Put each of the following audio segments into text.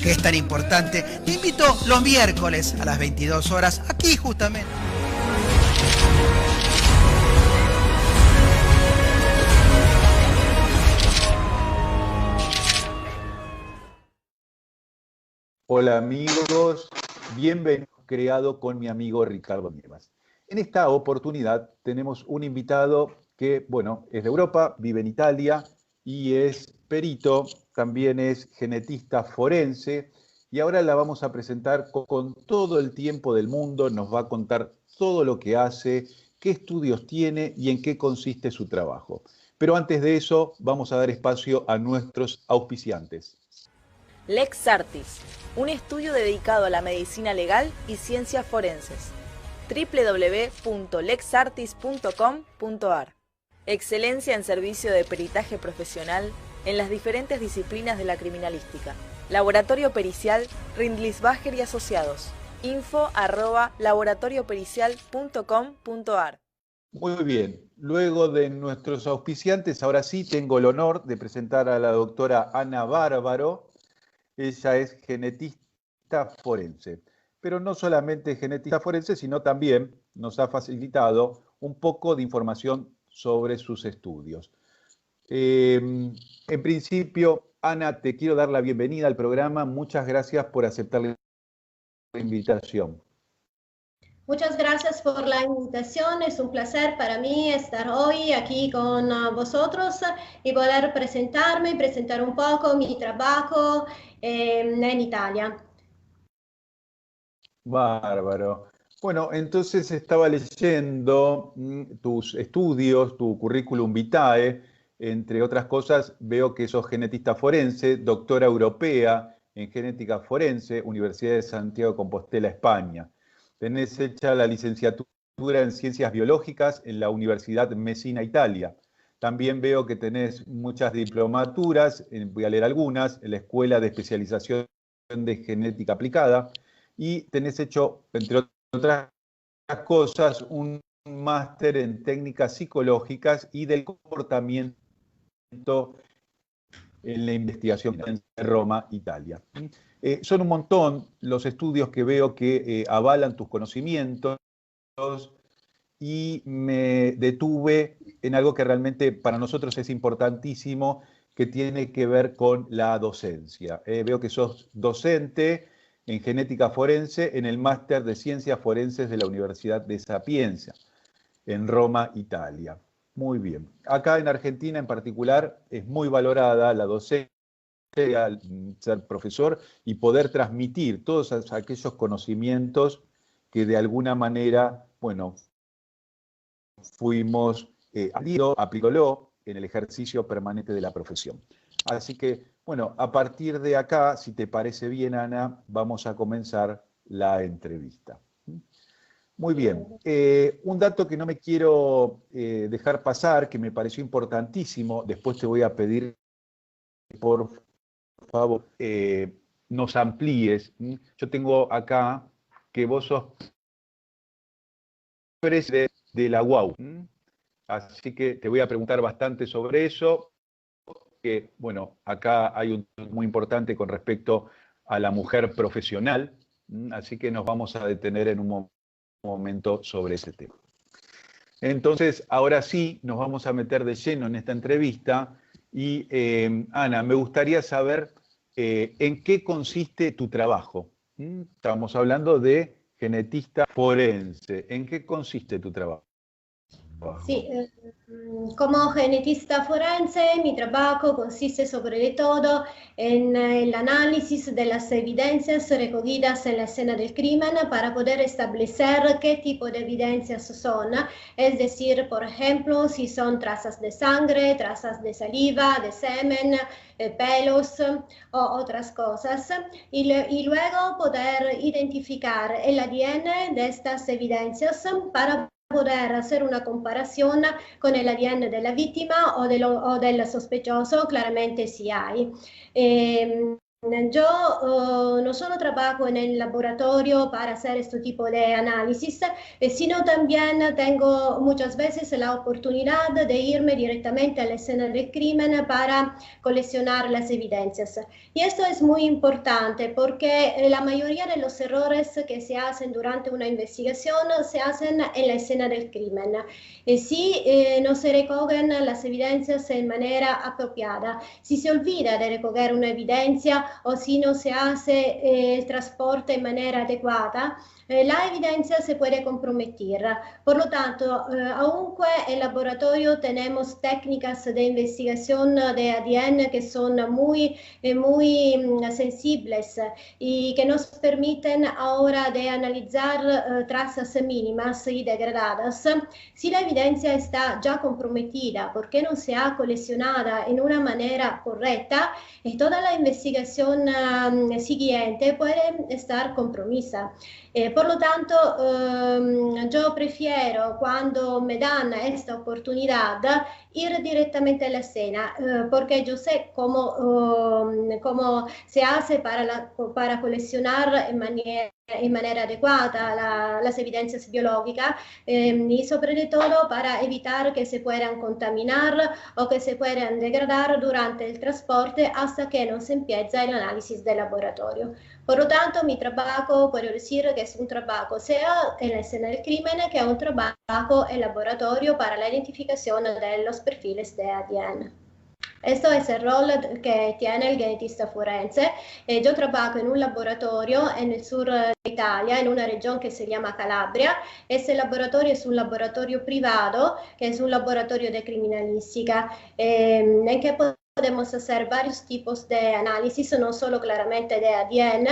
que es tan importante, te invito los miércoles a las 22 horas, aquí justamente. Hola amigos, bienvenidos creado con mi amigo Ricardo Nievas. En esta oportunidad tenemos un invitado que, bueno, es de Europa, vive en Italia y es perito, también es genetista forense y ahora la vamos a presentar con todo el tiempo del mundo, nos va a contar todo lo que hace, qué estudios tiene y en qué consiste su trabajo. Pero antes de eso, vamos a dar espacio a nuestros auspiciantes. Lex Artis, un estudio dedicado a la medicina legal y ciencias forenses. www.lexartis.com.ar. Excelencia en servicio de peritaje profesional en las diferentes disciplinas de la criminalística. Laboratorio Pericial Rindlisbacher y Asociados. info@laboratoriopericial.com.ar. Muy bien, luego de nuestros auspiciantes, ahora sí tengo el honor de presentar a la doctora Ana Bárbaro. Ella es genetista forense, pero no solamente genetista forense, sino también nos ha facilitado un poco de información sobre sus estudios. En principio, Ana, te quiero dar la bienvenida al programa. Muchas gracias por aceptar la invitación. Muchas gracias por la invitación. Es un placer para mí estar hoy aquí con vosotros y poder presentarme y presentar un poco mi trabajo en Italia. Bárbaro. Bueno, entonces estaba leyendo tus estudios, tu currículum vitae, entre otras cosas, veo que sos genetista forense, doctora europea en genética forense, Universidad de Santiago de Compostela, España. Tenés hecha la licenciatura en Ciencias Biológicas en la Universidad Messina, Italia. También veo que tenés muchas diplomaturas, voy a leer algunas, en la Escuela de Especialización de Genética Aplicada, y tenés hecho, entre otras cosas, un máster en técnicas psicológicas y del comportamiento en la investigación en Roma, Italia. Son un montón los estudios que veo que avalan tus conocimientos y me detuve en algo que realmente para nosotros es importantísimo, que tiene que ver con la docencia. Veo que sos docente en genética forense en el máster de Ciencias Forenses de la Universidad de Sapienza, en Roma, Italia. Muy bien. Acá en Argentina en particular es muy valorada la docencia, al ser profesor y poder transmitir todos aquellos conocimientos que de alguna manera, bueno, fuimos aplicándolo en el ejercicio permanente de la profesión. Así que, bueno, a partir de acá, si te parece bien, Ana, vamos a comenzar la entrevista. Muy bien. Un dato que no me quiero dejar pasar, que me pareció importantísimo, después te voy a pedir, por favor, nos amplíes. Yo tengo acá que vos sos presidente de la UAU. Así que te voy a preguntar bastante sobre eso, que, bueno, acá hay un punto muy importante con respecto a la mujer profesional, así que nos vamos a detener en un momento sobre ese tema. Entonces, ahora sí, nos vamos a meter de lleno en esta entrevista y, Ana, me gustaría saber en qué consiste tu trabajo. Estamos hablando de genetista forense. ¿En qué consiste tu trabajo? Sí, como genetista forense, mi trabajo consiste sobre todo en el análisis de las evidencias recogidas en la escena del crimen para poder establecer qué tipo de evidencias son, es decir, por ejemplo, si son trazas de sangre, trazas de saliva, de semen, pelos o otras cosas, y luego poder identificar el ADN de estas evidencias para poder hacer una comparación con el ADN de la víctima o del sospechoso, claramente si hay. Yo no solo trabajo en el laboratorio para hacer este tipo de análisis, sino también tengo muchas veces la oportunidad de irme directamente a la escena del crimen para coleccionar las evidencias. Y esto es muy importante porque la mayoría de los errores que se hacen durante una investigación se hacen en la escena del crimen. Si no se recogen las evidencias en manera apropiada, si se olvida de recoger una evidencia o si no se hace el transporte en manera adecuada, la evidencia se puede comprometer. Por lo tanto, aunque en laboratorio tenemos técnicas de investigación de ADN que son muy sensibles y que nos permiten ahora de analizar trazas mínimas y degradadas, si la evidencia está ya comprometida porque no se ha coleccionada en una manera correcta, toda la investigación siguiente puede estar compromisa. Por lo tanto, yo prefiero cuando me dan esta oportunidad ir directamente a la escena, porque yo sé cómo se hace para coleccionar en manera adecuada las evidencias biológicas y sobre todo para evitar que se puedan contaminar o que se puedan degradar durante el transporte hasta que no se empieza el análisis del laboratorio. Por lo tanto, mi trabajo, puedo decir que es un trabajo sea en la escena del crimen que un trabajo en laboratorio para la identificación de los perfiles de ADN. Esto es el rol que tiene el genetista forense. Yo trabajo en un laboratorio en el sur de Italia, en una región que se llama Calabria. Este laboratorio es un laboratorio privado, que es un laboratorio de criminalística, en que podemos hacer varios tipos de análisis, no solo claramente de ADN,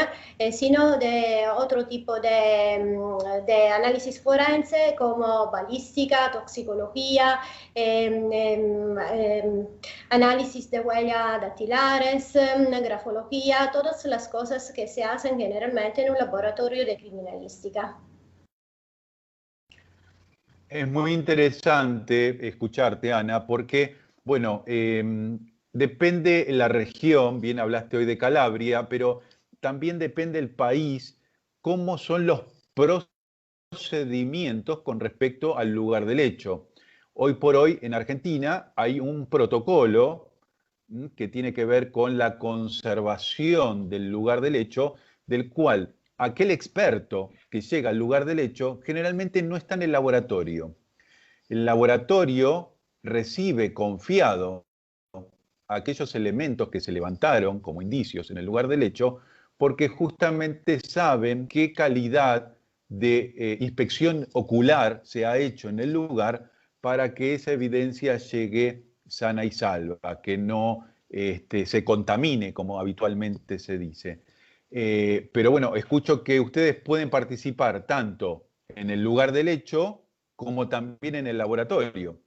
sino de otro tipo de análisis forense como balística, toxicología, análisis de huellas dactilares, grafología, todas las cosas que se hacen generalmente en un laboratorio de criminalística. Es muy interesante escucharte, Ana, porque, bueno, depende la región, bien hablaste hoy de Calabria, pero también depende el país, cómo son los procedimientos con respecto al lugar del hecho. Hoy por hoy en Argentina hay un protocolo que tiene que ver con la conservación del lugar del hecho, del cual aquel experto que llega al lugar del hecho generalmente no está en el laboratorio. El laboratorio recibe confiado aquellos elementos que se levantaron como indicios en el lugar del hecho, porque justamente saben qué calidad de inspección ocular se ha hecho en el lugar para que esa evidencia llegue sana y salva, que no se contamine, como habitualmente se dice. Pero bueno, escucho que ustedes pueden participar tanto en el lugar del hecho como también en el laboratorio.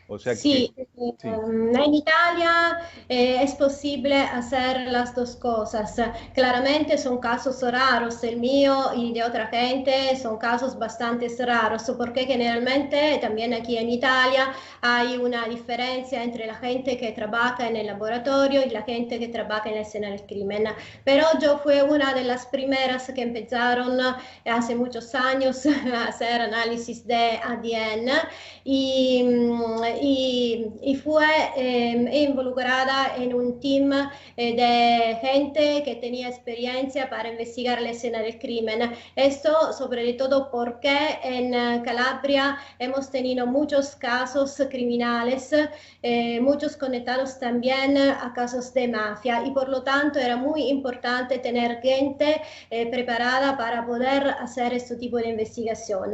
O sea sí, que, sí. En Italia es posible hacer las dos cosas. Claramente son casos raros, el mío y de otra gente son casos bastante raros, porque generalmente también aquí en Italia hay una diferencia entre la gente que trabaja en el laboratorio y la gente que trabaja en la escena del crimen. Pero yo fui una de las primeras que empezaron hace muchos años a hacer análisis de ADN y fue involucrada en un team de gente que tenía experiencia para investigar la escena del crimen. Esto sobre todo porque en Calabria hemos tenido muchos casos criminales, muchos conectados también a casos de mafia y por lo tanto era muy importante tener gente preparada para poder hacer este tipo de investigación.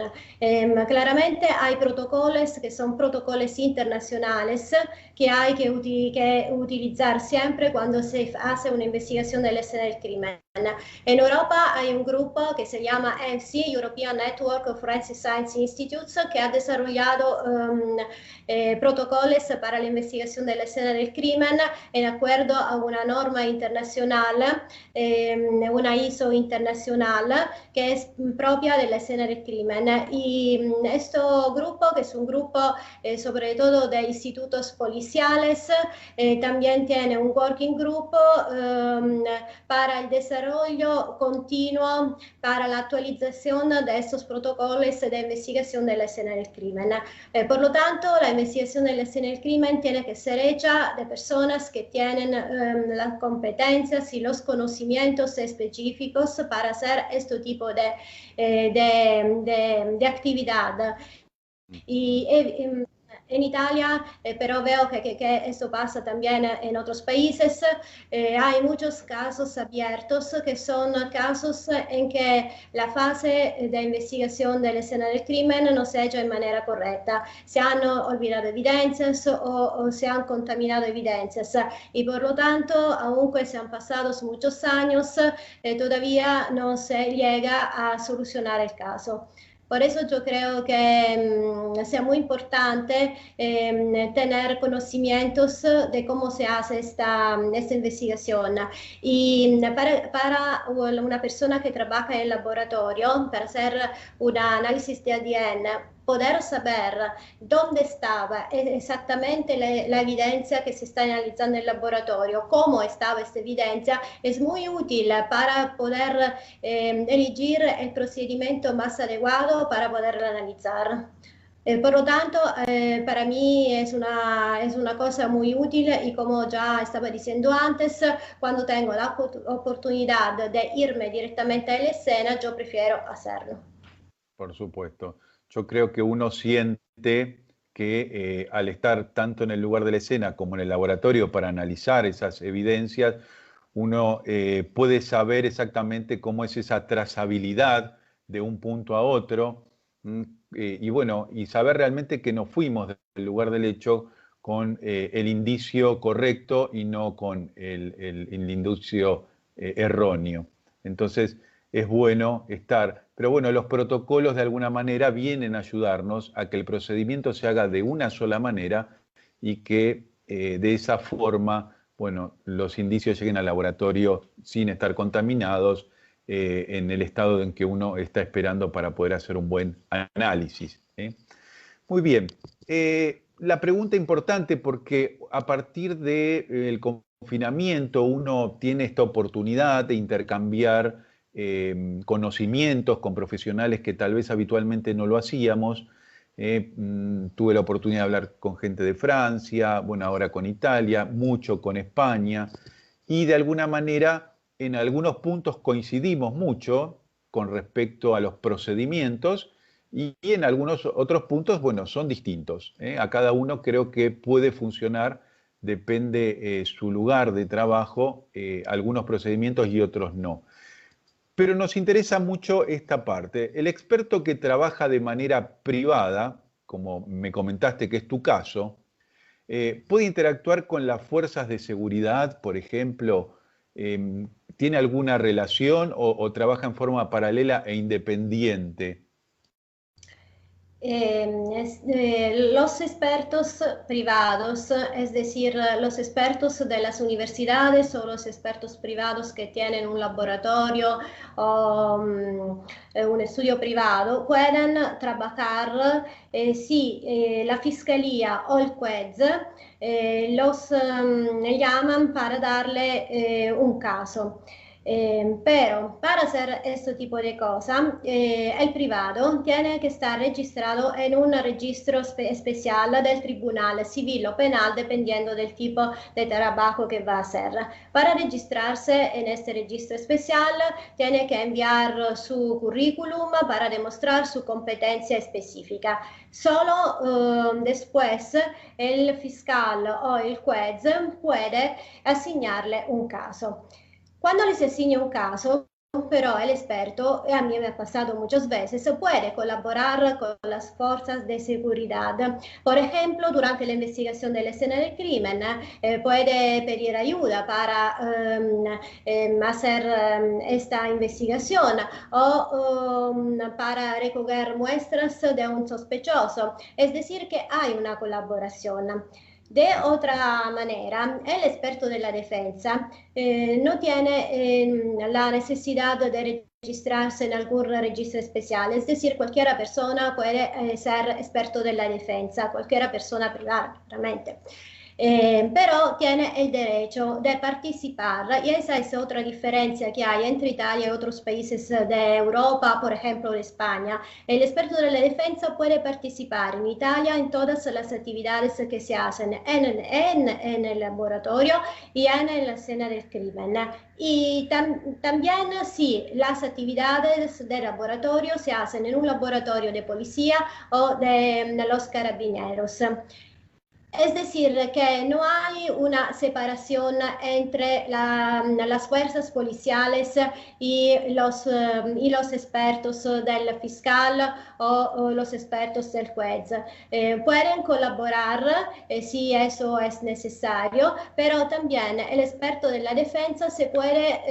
Claramente hay protocolos que son protocolos internacionales que hay que utilizar siempre cuando se hace una investigación de la escena del crimen. En Europa hay un grupo que se llama ENSI, European Network of Forensic Science Institutes, que ha desarrollado protocolos para la investigación de la escena del crimen en acuerdo a una norma internacional, una ISO internacional que es propia de la escena del crimen. Y este grupo, que es un grupo sobre sobre todo de institutos policiales, también tiene un working group para el desarrollo continuo, para la actualización de estos protocolos de investigación de la escena del crimen. Por lo tanto, la investigación de la escena del crimen tiene que ser hecha de personas que tienen las competencias y los conocimientos específicos para hacer este tipo de actividad. Y en Italia, pero veo que esto pasa también en otros países, hay muchos casos abiertos que son casos en que la fase de investigación de la escena del crimen no se ha hecho de manera correcta. Se han olvidado evidencias o se han contaminado evidencias y por lo tanto, aunque se han pasado muchos años, todavía no se llega a solucionar el caso. Por eso yo creo que sea muy importante tener conocimientos de cómo se hace esta investigación. Y para una persona que trabaja en el laboratorio, para hacer un análisis de ADN, poder saber dónde estaba exactamente la evidencia que se está analizando en el laboratorio, cómo estaba esta evidencia, es muy útil para poder elegir el procedimiento más adecuado para poderla analizar. Por lo tanto, para mí es una cosa muy útil y como ya estaba diciendo antes, cuando tengo la oportunidad de irme directamente a la escena, yo prefiero hacerlo. Por supuesto. Yo creo que uno siente que al estar tanto en el lugar de la escena como en el laboratorio para analizar esas evidencias, uno puede saber exactamente cómo es esa trazabilidad de un punto a otro y bueno, y saber realmente que nos fuimos del lugar del hecho con el indicio correcto y no con el indicio erróneo. Entonces, es bueno estar, pero bueno, los protocolos de alguna manera vienen a ayudarnos a que el procedimiento se haga de una sola manera y que de esa forma, bueno, los indicios lleguen al laboratorio sin estar contaminados en el estado en que uno está esperando para poder hacer un buen análisis. Muy bien, la pregunta importante porque a partir del confinamiento uno tiene esta oportunidad de intercambiar conocimientos con profesionales que tal vez habitualmente no lo hacíamos. Tuve la oportunidad de hablar con gente de Francia, bueno, ahora con Italia, mucho con España, y de alguna manera en algunos puntos coincidimos mucho con respecto a los procedimientos y en algunos otros puntos, bueno, son distintos. A cada uno creo que puede funcionar, depende su lugar de trabajo, algunos procedimientos y otros no. Pero nos interesa mucho esta parte. El experto que trabaja de manera privada, como me comentaste que es tu caso, puede interactuar con las fuerzas de seguridad, por ejemplo, ¿tiene alguna relación o trabaja en forma paralela e independiente? Los expertos privados, es decir, los expertos de las universidades o los expertos privados que tienen un laboratorio o un estudio privado, pueden trabajar si la fiscalía o el juez los llaman para darle un caso. Pero para hacer este tipo de cosas, el privado tiene que estar registrado en un registro especial del tribunal civil o penal, dependiendo del tipo de trabajo que va a hacer. Para registrarse en este registro especial, tiene que enviar su currículum para demostrar su competencia específica. Solo después el fiscal o el juez puede asignarle un caso. Cuando les asigna un caso, pero el experto, y a mí me ha pasado muchas veces, puede colaborar con las fuerzas de seguridad. Por ejemplo, durante la investigación de la escena del crimen, puede pedir ayuda para hacer esta investigación o para recoger muestras de un sospechoso. Es decir, que hay una colaboración. De otra manera, el experto de la defensa no tiene la necesidad de registrarse en algún registro especial, es decir, cualquiera persona puede ser experto de la defensa, cualquiera persona privada, realmente. Pero tiene el derecho de participar, y esa es otra diferencia que hay entre Italia y otros países de Europa, por ejemplo España. El experto de la defensa puede participar en Italia en todas las actividades que se hacen en el laboratorio y en la escena del crimen. Y también si las actividades de laboratorio se hacen en un laboratorio de policía o de los carabineros. Es decir, que no hay una separación entre las fuerzas policiales y los expertos del fiscal o los expertos del juez. Pueden colaborar si eso es necesario, pero también el experto de la defensa se puede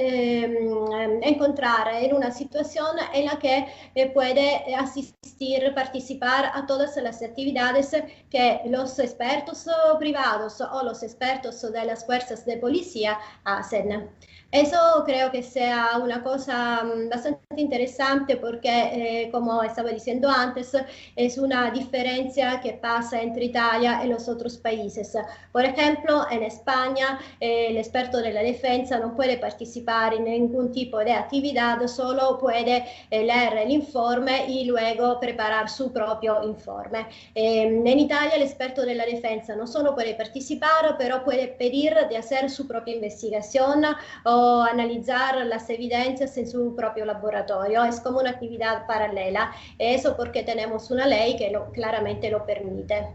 encontrar en una situación en la que puede asistir, participar a todas las actividades que los expertos privados o los expertos de las fuerzas de policía hacen. Eso creo que sea una cosa bastante interesante porque, como estaba diciendo antes, es una diferencia que pasa entre Italia y los otros países. Por ejemplo, en España el experto de la defensa no puede participar en ningún tipo de actividad, solo puede leer el informe y luego preparar su propio informe. En Italia el experto de la defensa no solo puede participar, pero puede pedir de hacer su propia investigación o analizar las evidencias en su propio laboratorio. Es como una actividad paralela. Eso porque tenemos una ley que claramente lo permite.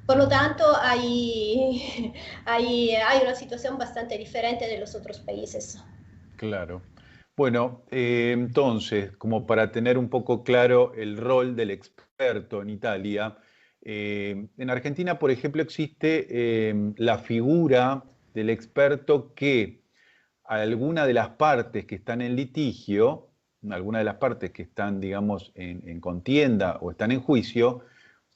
Por lo tanto, hay una situación bastante diferente de los otros países. Claro. Bueno, entonces, como para tener un poco claro el rol del experto en Italia, en Argentina, por ejemplo, existe la figura del experto que alguna de las partes que están en litigio, alguna de las partes que están, digamos, en contienda o están en juicio,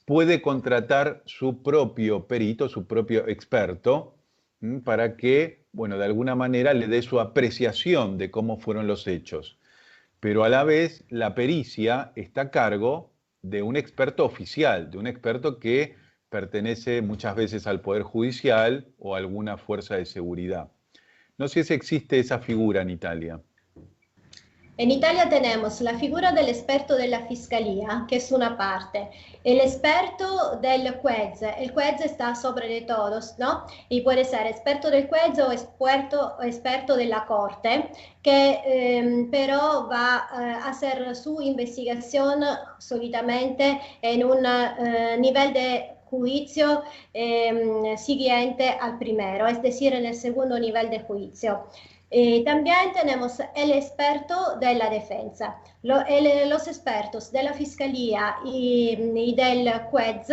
puede contratar su propio perito, su propio experto, para que, bueno, de alguna manera le dé su apreciación de cómo fueron los hechos. Pero a la vez, la pericia está a cargo de un experto oficial, de un experto que pertenece muchas veces al Poder Judicial o a alguna fuerza de seguridad. No sé si existe esa figura en Italia. En Italia tenemos la figura del experto de la fiscalía, que es una parte, el experto del juez. El juez está sobre de todos, ¿no? Y puede ser experto del juez o experto de la corte, que pero va a hacer su investigación solitamente en un nivel de juicio siguiente al primero, es decir, en el segundo nivel de juicio. También tenemos el experto de la defensa. Los expertos de la fiscalía y del juez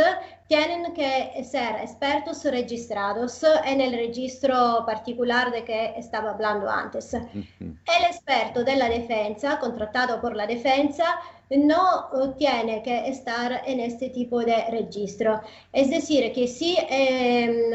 tienen que ser expertos registrados en el registro particular de que estaba hablando antes. El experto de la defensa, contratado por la defensa, no tiene que estar en este tipo de registro. Es decir, que si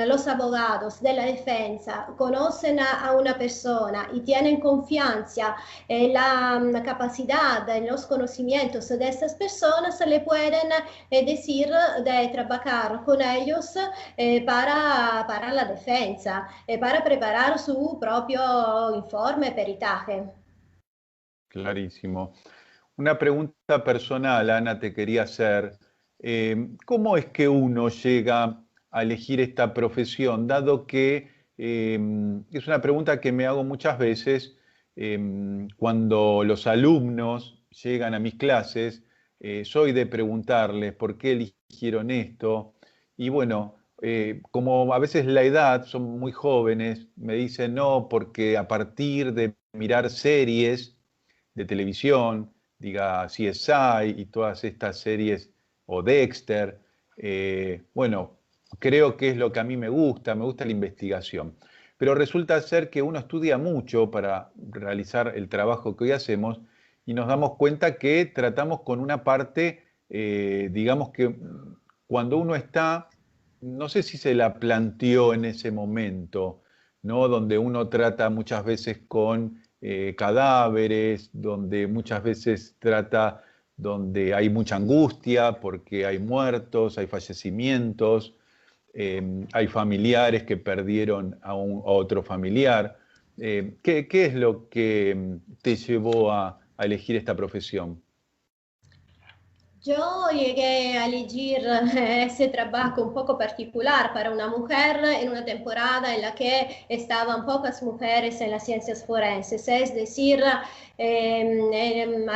los abogados de la defensa conocen a una persona y tienen confianza en la capacidad, en los conocimientos de estas personas, le pueden decir de trabajar con ellos para la defensa, para preparar su propio informe, peritaje. Clarísimo. Una pregunta personal, Ana, te quería hacer. ¿Cómo es que uno llega a elegir esta profesión? Dado que es una pregunta que me hago muchas veces cuando los alumnos llegan a mis clases, soy de preguntarles por qué eligieron esto. Y bueno, como a veces la edad, son muy jóvenes, me dicen no, porque a partir de mirar series de televisión, diga CSI y todas estas series, o Dexter, bueno, creo que es lo que a mí me gusta la investigación. Pero resulta ser que uno estudia mucho para realizar el trabajo que hoy hacemos y nos damos cuenta que tratamos con una parte, digamos que cuando uno está no sé si se la planteó en ese momento, ¿no? Donde uno trata muchas veces con cadáveres, donde muchas veces trata, donde hay mucha angustia porque hay muertos, hay fallecimientos, hay familiares que perdieron a otro familiar. ¿Qué es lo que te llevó a elegir esta profesión? Yo llegué a elegir ese trabajo un poco particular para una mujer en una temporada en la que estaban pocas mujeres en las ciencias forenses, es decir, al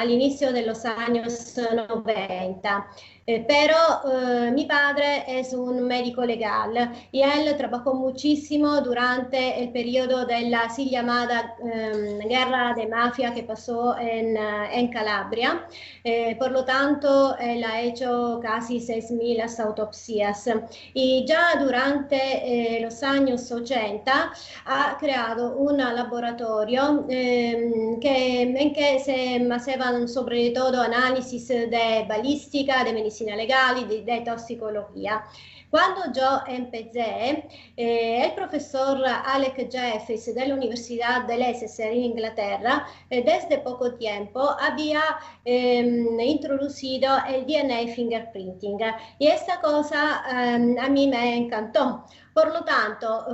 inicio de los años 90. Pero mi padre es un médico legal y él trabajó muchísimo durante el periodo de la así llamada guerra de mafia que pasó en Calabria. Por lo tanto, él ha hecho casi 6.000 autopsias y ya durante los años 80 ha creado un laboratorio en que se hacían sobre todo análisis de balística, de medicina legal y de toxicología. Cuando yo empecé, el profesor Alec Jeffries de la Universidad de Leicester en Inglaterra, desde poco tiempo había introducido el DNA fingerprinting y esta cosa a mí me encantó. Por lo tanto,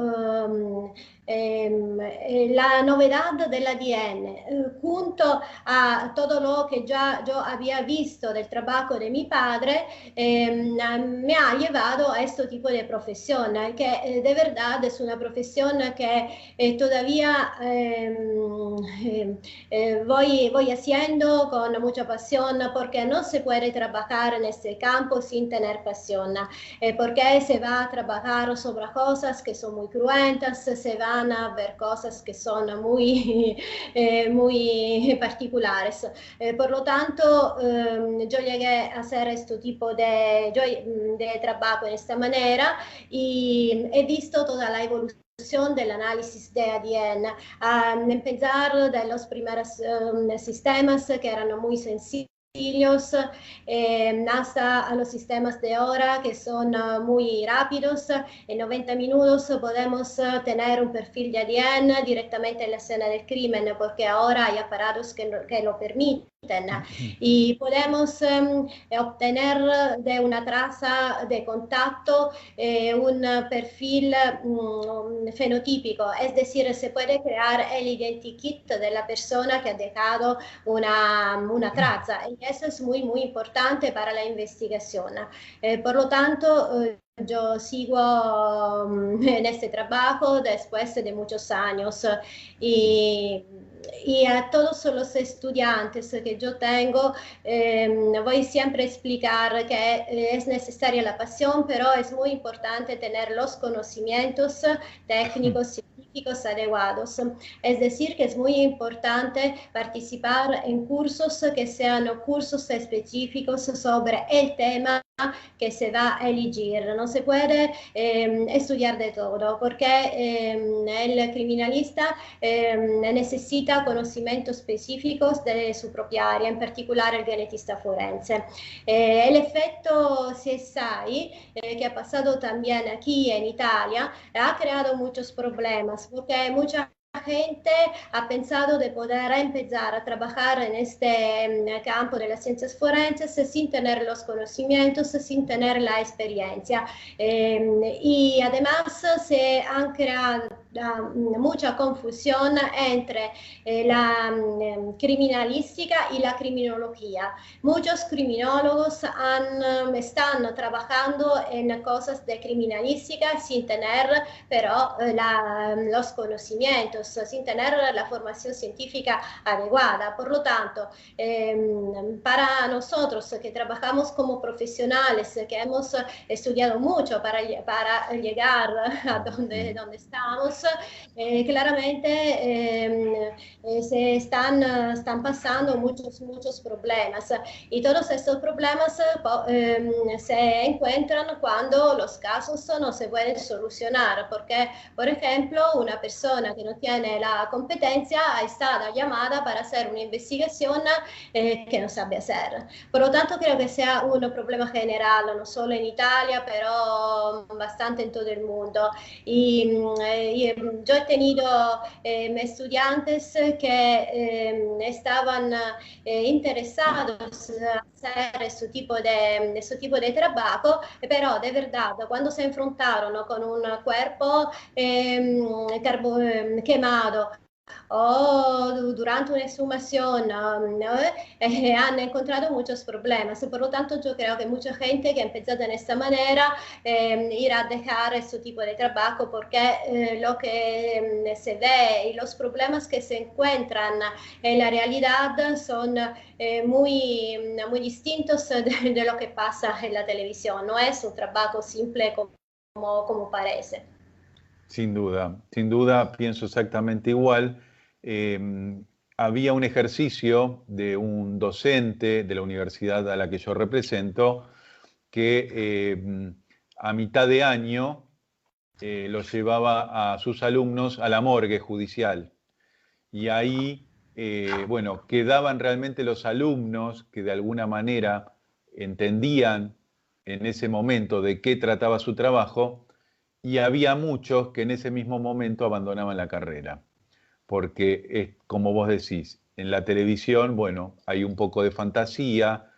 la novedad del ADN, junto a todo lo que ya yo había visto del trabajo de mi padre, me ha llevado a este tipo de profesión, que de verdad es una profesión que todavía voy haciendo con mucha pasión, porque no se puede trabajar en este campo sin tener pasión, porque se va a trabajar sobre cosas que son muy cruentas, se van a ver cosas que son muy, muy particulares. Por lo tanto, yo llegué a hacer este tipo de trabajo de esta manera y he visto toda la evolución del análisis de ADN, a empezar de los primeros sistemas que eran muy sencillos, hasta a los sistemas de ahora que son muy rápidos. En 90 minutos podemos tener un perfil de ADN directamente en la escena del crimen, porque ahora hay aparatos que lo permiten. Y podemos obtener de una traza de contacto un perfil fenotípico, es decir, se puede crear el identikit de la persona que ha dejado una traza, y eso es muy, muy importante para la investigación. Por lo tanto, yo sigo en este trabajo después de muchos años y a todos los estudiantes que yo tengo voy siempre a explicar que es necesaria la pasión, pero es muy importante tener los conocimientos técnicos científicos adecuados. Es decir, que es muy importante participar en cursos que sean cursos específicos sobre el tema que se va a elegir. No se puede estudiar de todo, porque el criminalista necesita conocimientos específicos de su propia área, en particular el genetista forense. El efecto CSI, que ha pasado también aquí en Italia, ha creado muchos problemas, porque mucha gente ha pensado de poder empezar a trabajar en este campo de las ciencias forenses sin tener los conocimientos, sin tener la experiencia. Y además se han creado mucha confusión entre la criminalística y la criminología. Muchos criminólogos están trabajando en cosas de criminalística sin tener pero los conocimientos, sin tener la formación científica adecuada. Por lo tanto, para nosotros que trabajamos como profesionales, que hemos estudiado mucho para llegar a donde estamos, crímenes, claramente se están pasando muchos problemas. Y todos estos problemas se encuentran cuando los casos no se pueden solucionar, porque, por ejemplo, una persona que no tiene la competencia está llamada para hacer una investigación que no sabe hacer. Por lo tanto, creo que sea un problema general, no solo en Italia, pero bastante en todo el mundo. Y yo he tenido estudiantes que estaban interesados en hacer este tipo de trabajo, pero de verdad, cuando se enfrentaron con un cuerpo quemado, o durante una exhumación han encontrado muchos problemas. Por lo tanto, yo creo que mucha gente que ha empezado en esta manera irá a dejar este tipo de trabajo, porque lo que se ve y los problemas que se encuentran en la realidad son muy distintos de lo que pasa en la televisión. No es un trabajo simple como parece. Sin duda, pienso exactamente igual. Había un ejercicio de un docente de la universidad a la que yo represento que a mitad de año los llevaba a sus alumnos a la morgue judicial. Y ahí, bueno, quedaban realmente los alumnos que de alguna manera entendían en ese momento de qué trataba su trabajo, y había muchos que en ese mismo momento abandonaban la carrera, porque es como vos decís, en la televisión, bueno, hay un poco de fantasía,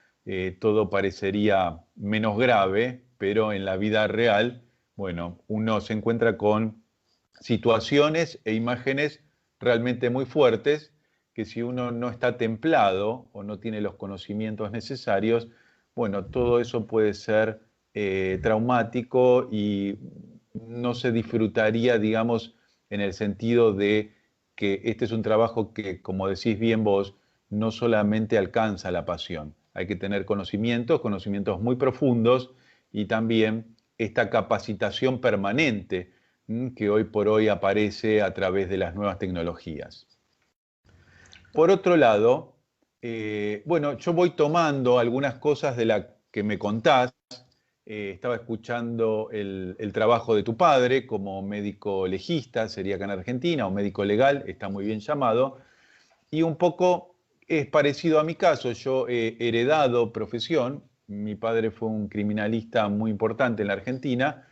todo parecería menos grave, pero en la vida real, bueno, uno se encuentra con situaciones e imágenes realmente muy fuertes que si uno no está templado o no tiene los conocimientos necesarios, bueno, todo eso puede ser traumático y no se disfrutaría, digamos, en el sentido de que este es un trabajo que, como decís bien vos, no solamente alcanza la pasión. Hay que tener conocimientos muy profundos y también esta capacitación permanente que hoy por hoy aparece a través de las nuevas tecnologías. Por otro lado, bueno, yo voy tomando algunas cosas de la que me contás. Estaba escuchando el trabajo de tu padre como médico legista, sería acá en Argentina, o médico legal, está muy bien llamado, y un poco es parecido a mi caso. Yo he heredado profesión, mi padre fue un criminalista muy importante en la Argentina,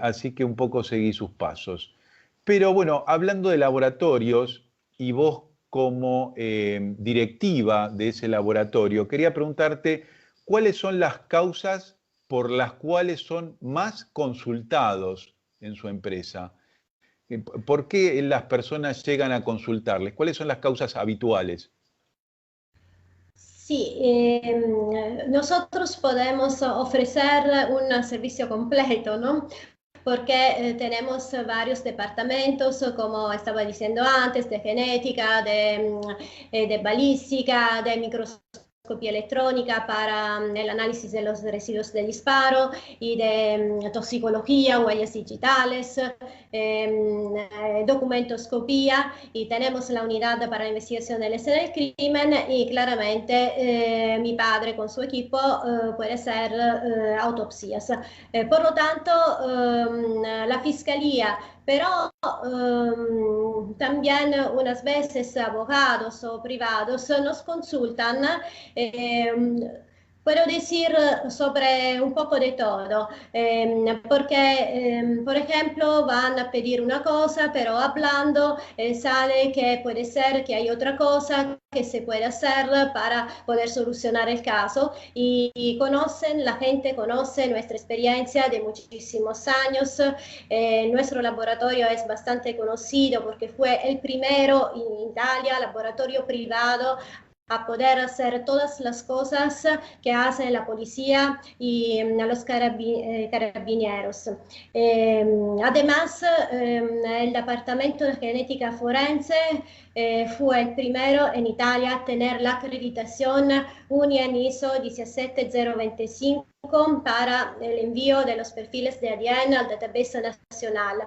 así que un poco seguí sus pasos. Pero bueno, hablando de laboratorios, y vos como directiva de ese laboratorio, quería preguntarte cuáles son las causas por las cuales son más consultados en su empresa. ¿Por qué las personas llegan a consultarles? ¿Cuáles son las causas habituales? Sí, nosotros podemos ofrecer un servicio completo, ¿no? Porque tenemos varios departamentos, como estaba diciendo antes, de genética, de balística, de microscopía electrónica para el análisis de los residuos de disparo y de toxicología, huellas digitales, documentoscopía, y tenemos la unidad para la investigación de la escena del crimen, y claramente mi padre con su equipo puede hacer autopsias. Por lo tanto, la fiscalía, pero también unas veces abogados o privados nos consultan. Puedo decir sobre un poco de todo, porque, por ejemplo, van a pedir una cosa, pero hablando sale que puede ser que hay otra cosa que se puede hacer para poder solucionar el caso, y la gente conoce nuestra experiencia de muchísimos años. Nuestro laboratorio es bastante conocido porque fue el primero en Italia, laboratorio privado, a poder hacer todas las cosas que hace la policía y los carabineros. Además, el departamento de genética forense fue el primero en Italia a tener la acreditación UNIAN ISO 17025 para el envío de los perfiles de ADN al database nacional.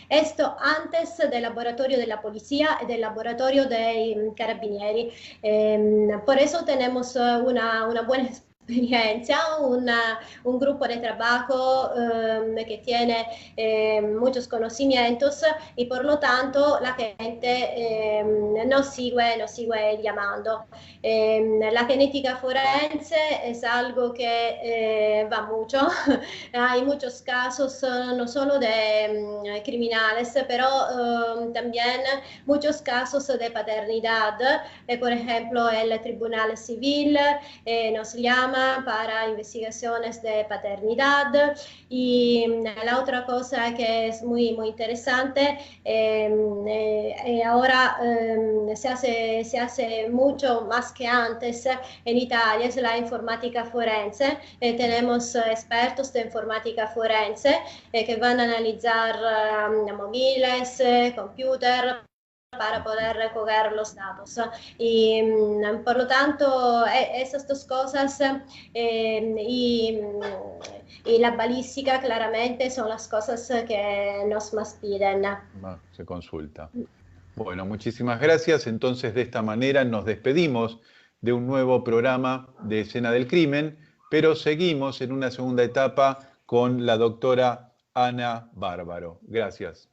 Esto antes del laboratorio de la policía y del laboratorio de carabinieri. Por eso tenemos una buena experiencia, un grupo de trabajo que tiene muchos conocimientos y por lo tanto la gente nos sigue llamando. La genética forense es algo que va mucho. Hay muchos casos, no solo de criminales, pero también muchos casos de paternidad. Por ejemplo, el Tribunal Civil nos llama para investigaciones de paternidad. Y la otra cosa que es muy interesante, ahora se hace mucho más que antes en Italia, es la informática forense. Tenemos expertos de informática forense que van a analizar móviles, computer, para poder recoger los datos. Y por lo tanto, esas dos cosas y la balística claramente son las cosas que nos más piden. Se consulta. Bueno, muchísimas gracias. Entonces, de esta manera nos despedimos de un nuevo programa de Escena del Crimen, pero seguimos en una segunda etapa con la doctora Ana Bárbaro. Gracias.